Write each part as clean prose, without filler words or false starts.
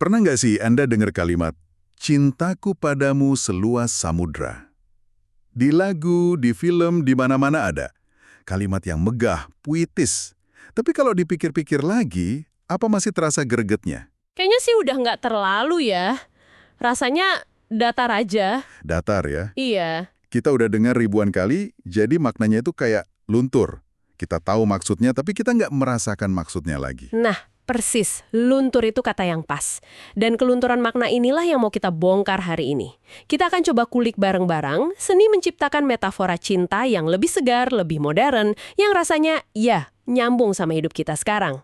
Pernah nggak sih Anda dengar kalimat, cintaku padamu seluas samudra? Di lagu, di film, di mana-mana ada. Kalimat yang megah, puitis. Tapi kalau dipikir-pikir lagi, apa masih terasa gregetnya? Kayaknya sih udah nggak terlalu ya. Rasanya datar aja. Datar ya. Iya. Kita udah dengar ribuan kali, jadi maknanya itu kayak luntur. Kita tahu maksudnya, tapi kita nggak merasakan maksudnya lagi. Nah, persis. Luntur itu kata yang pas. Dan kelunturan makna inilah yang mau kita bongkar hari ini. Kita akan coba kulik bareng-bareng seni menciptakan metafora cinta yang lebih segar, lebih modern, yang rasanya, ya, nyambung sama hidup kita sekarang.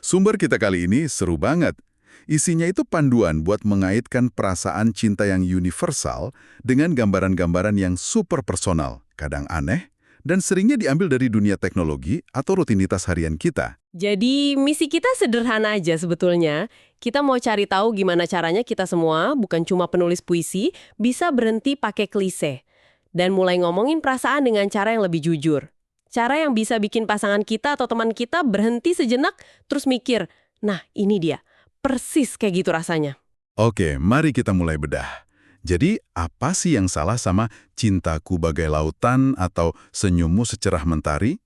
Sumber kita kali ini seru banget. Isinya itu panduan buat mengaitkan perasaan cinta yang universal dengan gambaran-gambaran yang super personal, kadang aneh, dan seringnya diambil dari dunia teknologi atau rutinitas harian kita. Jadi, misi kita sederhana aja sebetulnya. Kita mau cari tahu gimana caranya kita semua, bukan cuma penulis puisi, bisa berhenti pakai klise. Dan mulai ngomongin perasaan dengan cara yang lebih jujur. Cara yang bisa bikin pasangan kita atau teman kita berhenti sejenak, terus mikir, nah ini dia, persis kayak gitu rasanya. Oke, mari kita mulai bedah. Jadi, apa sih yang salah sama cintaku bagai lautan atau senyummu secerah mentari?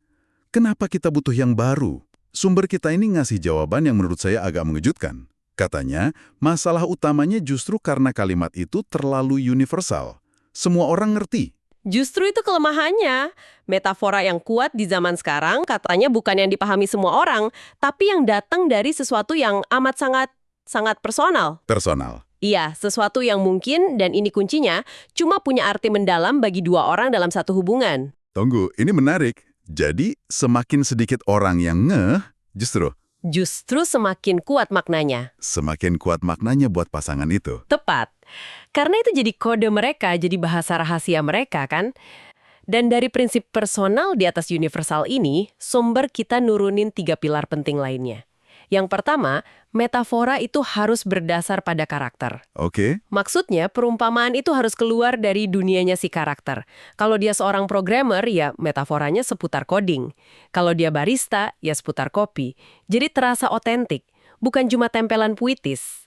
Kenapa kita butuh yang baru? Sumber kita ini ngasih jawaban yang menurut saya agak mengejutkan. Katanya, masalah utamanya justru karena kalimat itu terlalu universal. Semua orang ngerti. Justru itu kelemahannya. Metafora yang kuat di zaman sekarang katanya bukan yang dipahami semua orang, tapi yang datang dari sesuatu yang amat sangat personal. Personal. Iya, sesuatu yang mungkin, dan ini kuncinya, cuma punya arti mendalam bagi dua orang dalam satu hubungan. Tunggu, ini menarik. Jadi, semakin sedikit orang yang ngeh, Justru semakin kuat maknanya. semakin kuat maknanya buat pasangan itu. Tepat. Karena itu jadi kode mereka, jadi bahasa rahasia mereka kan? Dan dari prinsip personal di atas universal ini, sumber kita nurunin 3 pilar penting lainnya. Yang pertama, metafora itu harus berdasar pada karakter. Oke? Maksudnya, perumpamaan itu harus keluar dari dunianya si karakter. Kalau dia seorang programmer, ya metaforanya seputar coding. Kalau dia barista, ya seputar kopi. Jadi terasa otentik, bukan cuma tempelan puitis.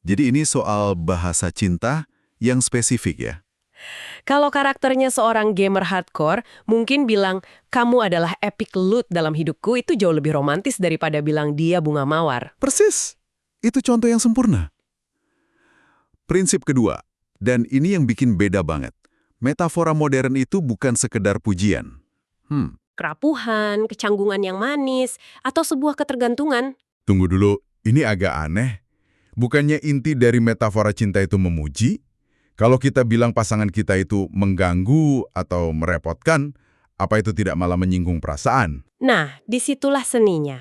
Jadi ini soal bahasa cinta yang spesifik ya? Kalau karakternya seorang gamer hardcore, mungkin bilang, kamu adalah epic loot dalam hidupku, itu jauh lebih romantis daripada bilang dia bunga mawar. Persis. Itu contoh yang sempurna. Prinsip kedua, dan ini yang bikin beda banget. Metafora modern itu bukan sekedar pujian. Kerapuhan, kecanggungan yang manis, atau sebuah ketergantungan. Tunggu dulu, ini agak aneh. Bukannya inti dari metafora cinta itu memuji? Kalau kita bilang pasangan kita itu mengganggu atau merepotkan, apa itu tidak malah menyinggung perasaan? Nah, disitulah seninya.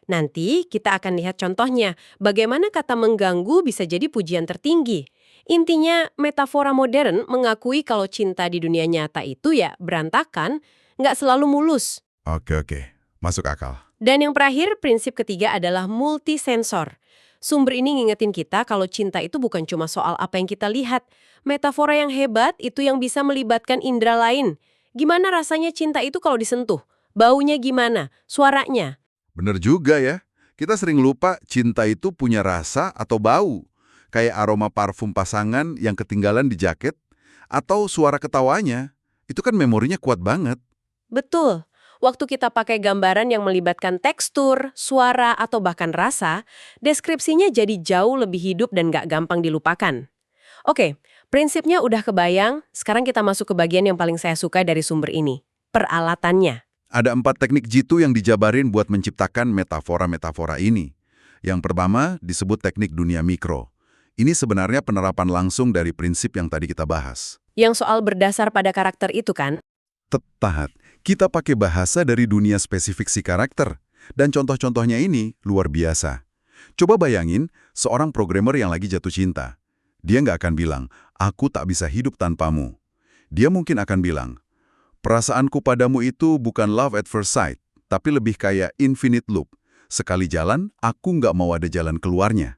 Nanti kita akan lihat contohnya, bagaimana kata mengganggu bisa jadi pujian tertinggi. Intinya, metafora modern mengakui kalau cinta di dunia nyata itu ya berantakan, nggak selalu mulus. Oke, masuk akal. Dan yang terakhir, prinsip ketiga adalah multisensor. Sumber ini ngingetin kita kalau cinta itu bukan cuma soal apa yang kita lihat. Metafora yang hebat itu yang bisa melibatkan indera lain. Gimana rasanya cinta itu kalau disentuh? Baunya gimana? Suaranya? Bener juga ya. Kita sering lupa cinta itu punya rasa atau bau. Kayak aroma parfum pasangan yang ketinggalan di jaket. Atau suara ketawanya. Itu kan memorinya kuat banget. Betul. Waktu kita pakai gambaran yang melibatkan tekstur, suara, atau bahkan rasa, deskripsinya jadi jauh lebih hidup dan gak gampang dilupakan. Oke, prinsipnya udah kebayang, sekarang kita masuk ke bagian yang paling saya suka dari sumber ini, peralatannya. Ada 4 teknik jitu yang dijabarin buat menciptakan metafora-metafora ini. Yang pertama disebut teknik dunia mikro. Ini sebenarnya penerapan langsung dari prinsip yang tadi kita bahas. Yang soal berdasar pada karakter itu kan? Tepat, kita pakai bahasa dari dunia spesifik si karakter. Dan contoh-contohnya ini luar biasa. Coba bayangin seorang programmer yang lagi jatuh cinta. Dia nggak akan bilang, aku tak bisa hidup tanpamu. Dia mungkin akan bilang, perasaanku padamu itu bukan love at first sight, tapi lebih kayak infinite loop. Sekali jalan, aku nggak mau ada jalan keluarnya.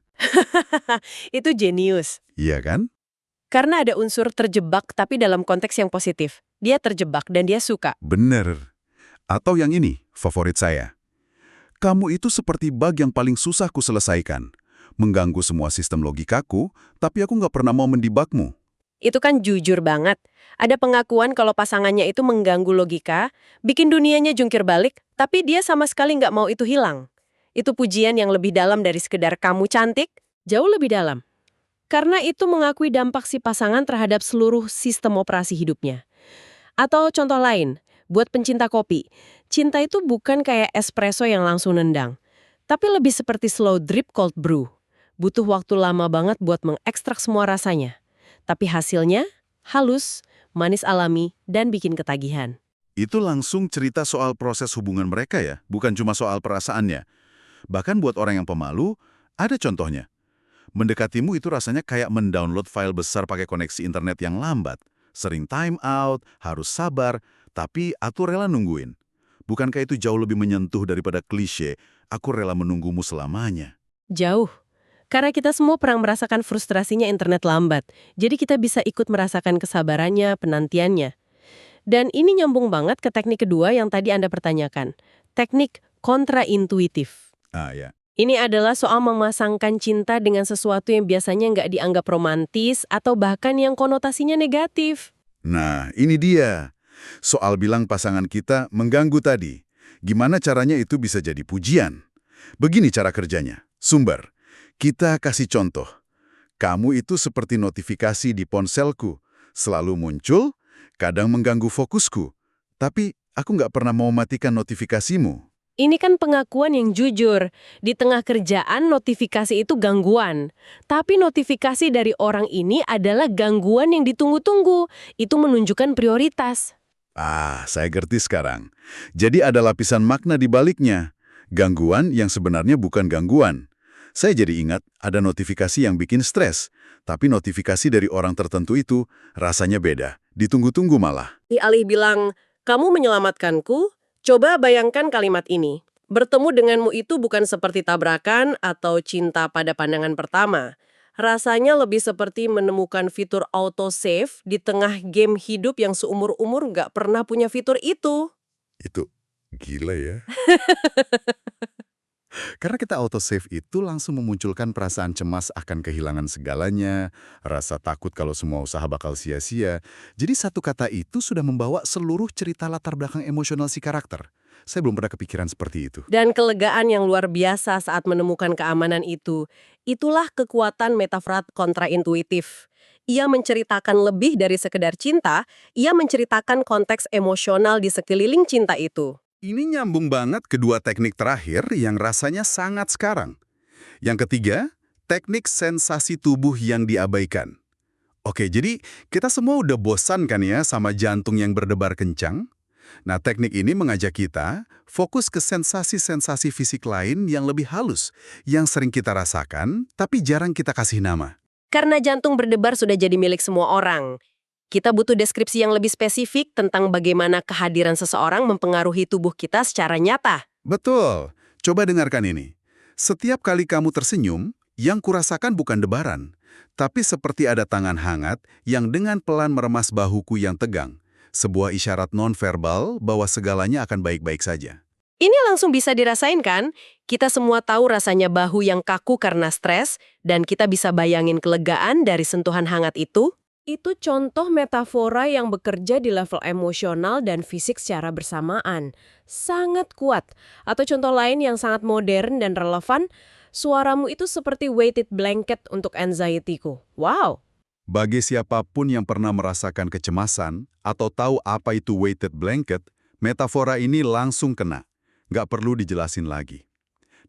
Itu jenius. Iya kan? Karena ada unsur terjebak tapi dalam konteks yang positif. Dia terjebak dan dia suka. Bener. Atau yang ini, favorit saya. Kamu itu seperti bug yang paling susah ku selesaikan. mengganggu semua sistem logikaku, tapi aku nggak pernah mau mendibakmu. Itu kan jujur banget. Ada pengakuan kalau pasangannya itu mengganggu logika, bikin dunianya jungkir balik, tapi dia sama sekali nggak mau itu hilang. Itu pujian yang lebih dalam dari sekedar kamu cantik, jauh lebih dalam. Karena itu mengakui dampak si pasangan terhadap seluruh sistem operasi hidupnya. Atau contoh lain, buat pencinta kopi, cinta itu bukan kayak espresso yang langsung nendang, tapi lebih seperti slow drip cold brew. Butuh waktu lama banget buat mengekstrak semua rasanya. Tapi hasilnya halus, manis alami, dan bikin ketagihan. Itu langsung cerita soal proses hubungan mereka ya, bukan cuma soal perasaannya. Bahkan buat orang yang pemalu, ada contohnya. Mendekatimu itu rasanya kayak mendownload file besar pakai koneksi internet yang lambat. Sering time out, harus sabar, tapi aku rela nungguin. Bukankah itu jauh lebih menyentuh daripada klise, aku rela menunggumu selamanya? Jauh. Karena kita semua pernah merasakan frustrasinya internet lambat, jadi kita bisa ikut merasakan kesabarannya, penantiannya. Dan ini nyambung banget ke teknik kedua yang tadi Anda pertanyakan, teknik kontraintuitif. Ya. Ini adalah soal memasangkan cinta dengan sesuatu yang biasanya nggak dianggap romantis atau bahkan yang konotasinya negatif. Nah, ini dia. Soal bilang pasangan kita mengganggu tadi. Gimana caranya itu bisa jadi pujian? Begini cara kerjanya. Sumber. Kita kasih contoh. Kamu itu seperti notifikasi di ponselku. Selalu muncul, kadang mengganggu fokusku. Tapi aku nggak pernah mau matikan notifikasimu. Ini kan pengakuan yang jujur. Di tengah kerjaan, notifikasi itu gangguan. Tapi notifikasi dari orang ini adalah gangguan yang ditunggu-tunggu. Itu menunjukkan prioritas. Saya ngerti sekarang. Jadi ada lapisan makna di baliknya. Gangguan yang sebenarnya bukan gangguan. Saya jadi ingat ada notifikasi yang bikin stres. Tapi notifikasi dari orang tertentu itu rasanya beda. Ditunggu-tunggu malah. Alih bilang, kamu menyelamatkanku, coba bayangkan kalimat ini. Bertemu denganmu itu bukan seperti tabrakan atau cinta pada pandangan pertama. Rasanya lebih seperti menemukan fitur autosave di tengah game hidup yang seumur-umur nggak pernah punya fitur itu. Itu gila ya. Karena kita autosave itu langsung memunculkan perasaan cemas akan kehilangan segalanya, rasa takut kalau semua usaha bakal sia-sia. Jadi satu kata itu sudah membawa seluruh cerita latar belakang emosional si karakter. Saya belum pernah kepikiran seperti itu. Dan kelegaan yang luar biasa saat menemukan keamanan itu, itulah kekuatan metafora kontraintuitif. Ia menceritakan lebih dari sekedar cinta, ia menceritakan konteks emosional di sekeliling cinta itu. Ini nyambung banget kedua teknik terakhir yang rasanya sangat sekarang. Yang ketiga, teknik sensasi tubuh yang diabaikan. Oke, jadi kita semua udah bosan kan ya sama jantung yang berdebar kencang? Nah, teknik ini mengajak kita fokus ke sensasi-sensasi fisik lain yang lebih halus, yang sering kita rasakan, tapi jarang kita kasih nama. Karena jantung berdebar sudah jadi milik semua orang. Kita butuh deskripsi yang lebih spesifik tentang bagaimana kehadiran seseorang mempengaruhi tubuh kita secara nyata. Betul. Coba dengarkan ini. Setiap kali kamu tersenyum, yang kurasakan bukan debaran, tapi seperti ada tangan hangat yang dengan pelan meremas bahuku yang tegang. Sebuah isyarat nonverbal bahwa segalanya akan baik-baik saja. Ini langsung bisa dirasain kan? Kita semua tahu rasanya bahu yang kaku karena stres, dan kita bisa bayangin kelegaan dari sentuhan hangat itu. Itu contoh metafora yang bekerja di level emosional dan fisik secara bersamaan. Sangat kuat. Atau contoh lain yang sangat modern dan relevan, suaramu itu seperti weighted blanket untuk anxiety-ku. Wow! Bagi siapapun yang pernah merasakan kecemasan atau tahu apa itu weighted blanket, metafora ini langsung kena. Nggak perlu dijelasin lagi.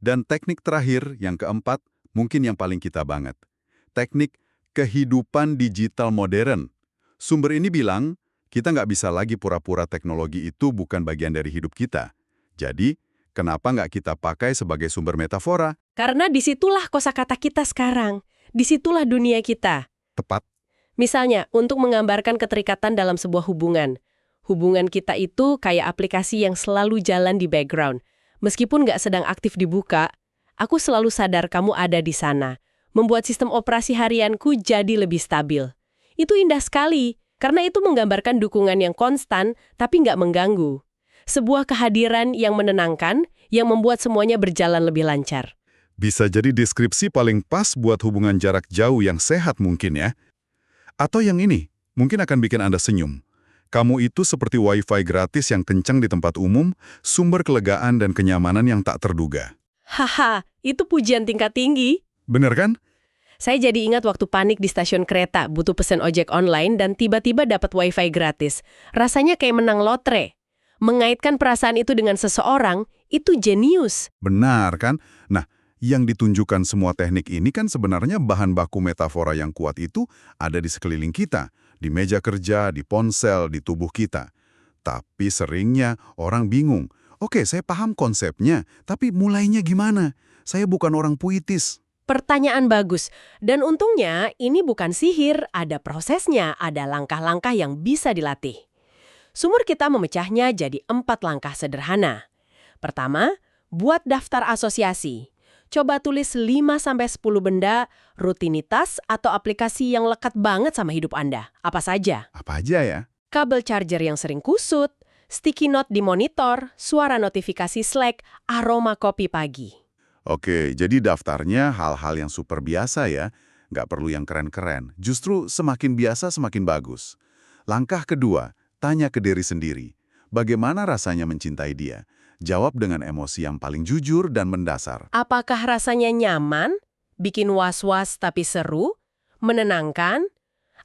Dan teknik terakhir, yang keempat, mungkin yang paling kita banget. Teknik kehidupan digital modern. Sumber ini bilang, kita nggak bisa lagi pura-pura teknologi itu bukan bagian dari hidup kita. Jadi, kenapa nggak kita pakai sebagai sumber metafora? Karena disitulah kosakata kita sekarang. Disitulah dunia kita. Tepat. Misalnya, untuk menggambarkan keterikatan dalam sebuah hubungan. Hubungan kita itu kayak aplikasi yang selalu jalan di background. Meskipun nggak sedang aktif dibuka, aku selalu sadar kamu ada di sana. Membuat sistem operasi harianku jadi lebih stabil. Itu indah sekali, karena itu menggambarkan dukungan yang konstan, tapi nggak mengganggu. Sebuah kehadiran yang menenangkan, yang membuat semuanya berjalan lebih lancar. Bisa jadi deskripsi paling pas buat hubungan jarak jauh yang sehat mungkin ya. Atau yang ini, mungkin akan bikin Anda senyum. Kamu itu seperti wifi gratis yang kencang di tempat umum, sumber kelegaan dan kenyamanan yang tak terduga. Haha, itu pujian tingkat tinggi. Bener kan? Saya jadi ingat waktu panik di stasiun kereta, butuh pesen ojek online dan tiba-tiba dapat wifi gratis. Rasanya kayak menang lotre. Mengaitkan perasaan itu dengan seseorang, itu jenius. Benar kan? Nah, yang ditunjukkan semua teknik ini kan sebenarnya bahan baku metafora yang kuat itu ada di sekeliling kita, di meja kerja, di ponsel, di tubuh kita. Tapi seringnya orang bingung. Oke, saya paham konsepnya, tapi mulainya gimana? Saya bukan orang puitis. Pertanyaan bagus. Dan untungnya ini bukan sihir, ada prosesnya, ada langkah-langkah yang bisa dilatih. Sumur kita memecahnya jadi 4 langkah sederhana. Pertama, buat daftar asosiasi. Coba tulis 5-10 benda, rutinitas, atau aplikasi yang lekat banget sama hidup Anda. Apa saja? Apa aja ya? Kabel charger yang sering kusut, sticky note di monitor, suara notifikasi Slack, aroma kopi pagi. Oke, jadi daftarnya hal-hal yang super biasa ya. Nggak perlu yang keren-keren. Justru semakin biasa semakin bagus. Langkah kedua, tanya ke diri sendiri. Bagaimana rasanya mencintai dia? Jawab dengan emosi yang paling jujur dan mendasar. Apakah rasanya nyaman, bikin was-was tapi seru, menenangkan,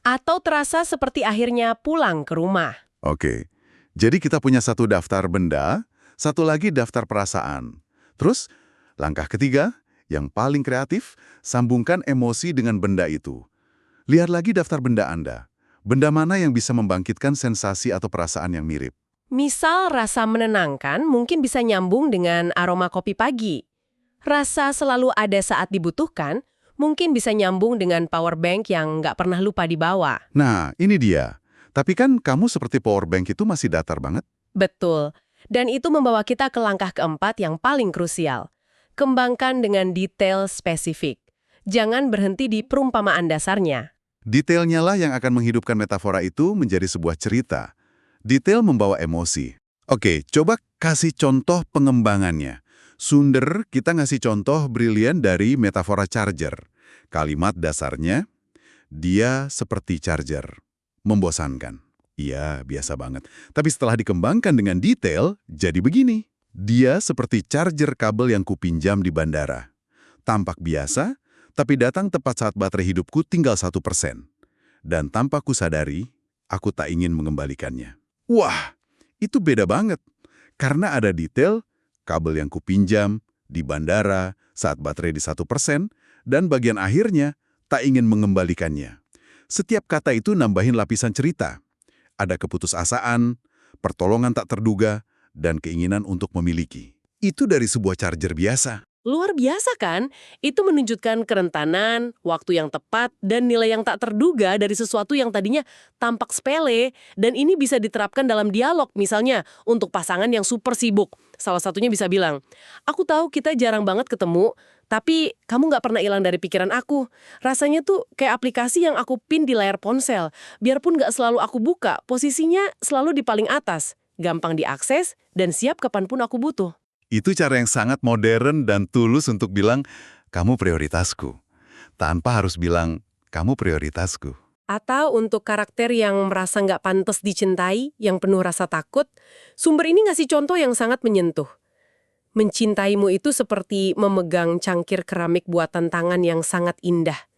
atau terasa seperti akhirnya pulang ke rumah? Oke, jadi kita punya satu daftar benda, satu lagi daftar perasaan. Terus, langkah ketiga, yang paling kreatif, sambungkan emosi dengan benda itu. Lihat lagi daftar benda Anda. Benda mana yang bisa membangkitkan sensasi atau perasaan yang mirip? Misal rasa menenangkan mungkin bisa nyambung dengan aroma kopi pagi. Rasa selalu ada saat dibutuhkan mungkin bisa nyambung dengan power bank yang nggak pernah lupa dibawa. Nah, ini dia. Tapi kan kamu seperti power bank itu masih datar banget. Betul. Dan itu membawa kita ke langkah keempat yang paling krusial. Kembangkan dengan detail spesifik. Jangan berhenti di perumpamaan dasarnya. Detailnya lah yang akan menghidupkan metafora itu menjadi sebuah cerita. Detail membawa emosi. Oke, coba kasih contoh pengembangannya. Sunder, kita ngasih contoh brilian dari metafora charger. Kalimat dasarnya, dia seperti charger. Membosankan. Iya, biasa banget. Tapi setelah dikembangkan dengan detail, jadi begini. Dia seperti charger kabel yang kupinjam di bandara. Tampak biasa, tapi datang tepat saat baterai hidupku tinggal 1%. Dan tanpa kusadari, aku tak ingin mengembalikannya. Wah, itu beda banget. Karena ada detail, kabel yang kupinjam, di bandara, saat baterai di 1%, dan bagian akhirnya, tak ingin mengembalikannya. Setiap kata itu nambahin lapisan cerita. Ada keputusasaan, pertolongan tak terduga, dan keinginan untuk memiliki. Itu dari sebuah charger biasa. Luar biasa kan? Itu menunjukkan kerentanan, waktu yang tepat, dan nilai yang tak terduga dari sesuatu yang tadinya tampak sepele. Dan ini bisa diterapkan dalam dialog, misalnya untuk pasangan yang super sibuk. Salah satunya bisa bilang, aku tahu kita jarang banget ketemu, tapi kamu nggak pernah hilang dari pikiran aku. Rasanya tuh kayak aplikasi yang aku pin di layar ponsel. Biarpun nggak selalu aku buka, posisinya selalu di paling atas. Gampang diakses, dan siap kapanpun aku butuh. Itu cara yang sangat modern dan tulus untuk bilang, kamu prioritasku. Tanpa harus bilang, kamu prioritasku. Atau untuk karakter yang merasa nggak pantas dicintai, yang penuh rasa takut, sumber ini ngasih contoh yang sangat menyentuh. Mencintaimu itu seperti memegang cangkir keramik buatan tangan yang sangat indah.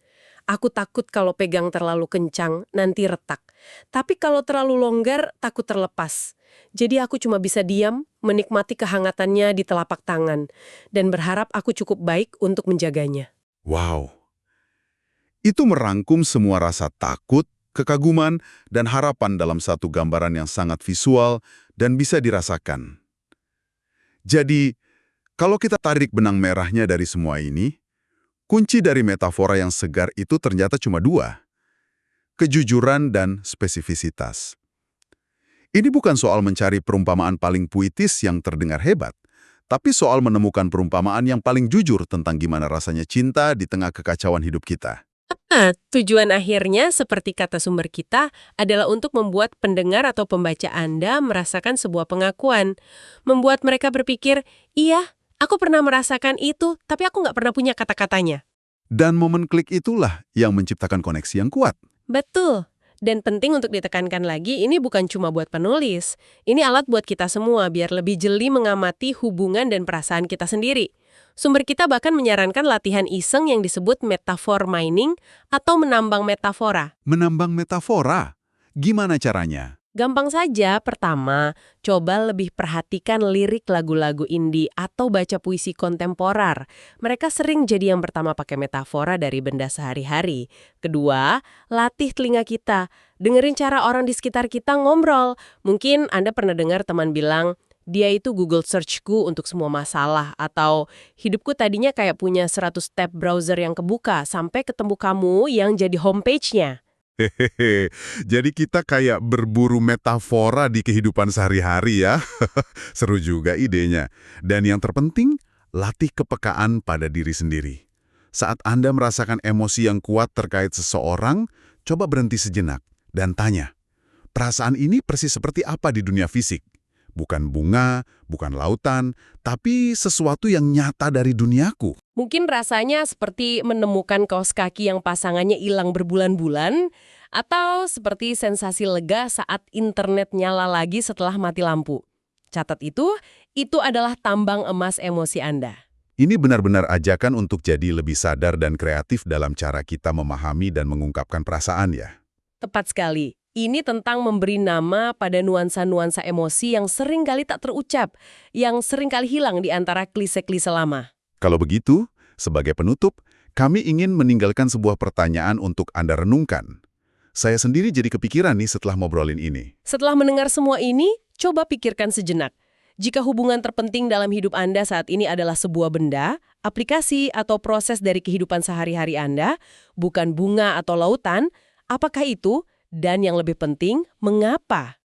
Aku takut kalau pegang terlalu kencang, nanti retak. Tapi kalau terlalu longgar, takut terlepas. Jadi aku cuma bisa diam, menikmati kehangatannya di telapak tangan, dan berharap aku cukup baik untuk menjaganya. Wow. Itu merangkum semua rasa takut, kekaguman, dan harapan dalam satu gambaran yang sangat visual dan bisa dirasakan. Jadi, kalau kita tarik benang merahnya dari semua ini, kunci dari metafora yang segar itu ternyata cuma 2. Kejujuran dan spesifisitas. Ini bukan soal mencari perumpamaan paling puitis yang terdengar hebat, tapi soal menemukan perumpamaan yang paling jujur tentang gimana rasanya cinta di tengah kekacauan hidup kita. Tujuan akhirnya, seperti kata sumber kita, adalah untuk membuat pendengar atau pembaca Anda merasakan sebuah pengakuan. Membuat mereka berpikir, iya, Aku pernah merasakan itu, tapi aku nggak pernah punya kata-katanya. Dan momen klik itulah yang menciptakan koneksi yang kuat. Betul. Dan penting untuk ditekankan lagi, ini bukan cuma buat penulis. Ini alat buat kita semua biar lebih jeli mengamati hubungan dan perasaan kita sendiri. Sumber kita bahkan menyarankan latihan iseng yang disebut metaphor mining atau menambang metafora. Menambang metafora. Gimana caranya? Gampang saja, pertama, coba lebih perhatikan lirik lagu-lagu indie atau baca puisi kontemporer. Mereka sering jadi yang pertama pakai metafora dari benda sehari-hari. Kedua, latih telinga kita. Dengerin cara orang di sekitar kita ngobrol. Mungkin Anda pernah dengar teman bilang, dia itu Google Search-ku untuk semua masalah. Atau, hidupku tadinya kayak punya 100 tab browser yang kebuka sampai ketemu kamu yang jadi homepage-nya. Hehehe, jadi kita kayak berburu metafora di kehidupan sehari-hari ya. Seru juga idenya. Dan yang terpenting, latih kepekaan pada diri sendiri. Saat Anda merasakan emosi yang kuat terkait seseorang, coba berhenti sejenak dan tanya, perasaan ini persis seperti apa di dunia fisik? Bukan bunga, bukan lautan, tapi sesuatu yang nyata dari duniaku. Mungkin rasanya seperti menemukan kaos kaki yang pasangannya hilang berbulan-bulan, atau seperti sensasi lega saat internet nyala lagi setelah mati lampu. Catat itu adalah tambang emas emosi Anda. Ini benar-benar ajakan untuk jadi lebih sadar dan kreatif dalam cara kita memahami dan mengungkapkan perasaan ya. Tepat sekali. Ini tentang memberi nama pada nuansa-nuansa emosi yang sering kali tak terucap, yang sering kali hilang di antara klise-klise lama. Kalau begitu, sebagai penutup, kami ingin meninggalkan sebuah pertanyaan untuk Anda renungkan. Saya sendiri jadi kepikiran nih setelah ngobrolin ini. Setelah mendengar semua ini, coba pikirkan sejenak. Jika hubungan terpenting dalam hidup Anda saat ini adalah sebuah benda, aplikasi atau proses dari kehidupan sehari-hari Anda, bukan bunga atau lautan, apakah itu? Dan yang lebih penting, mengapa?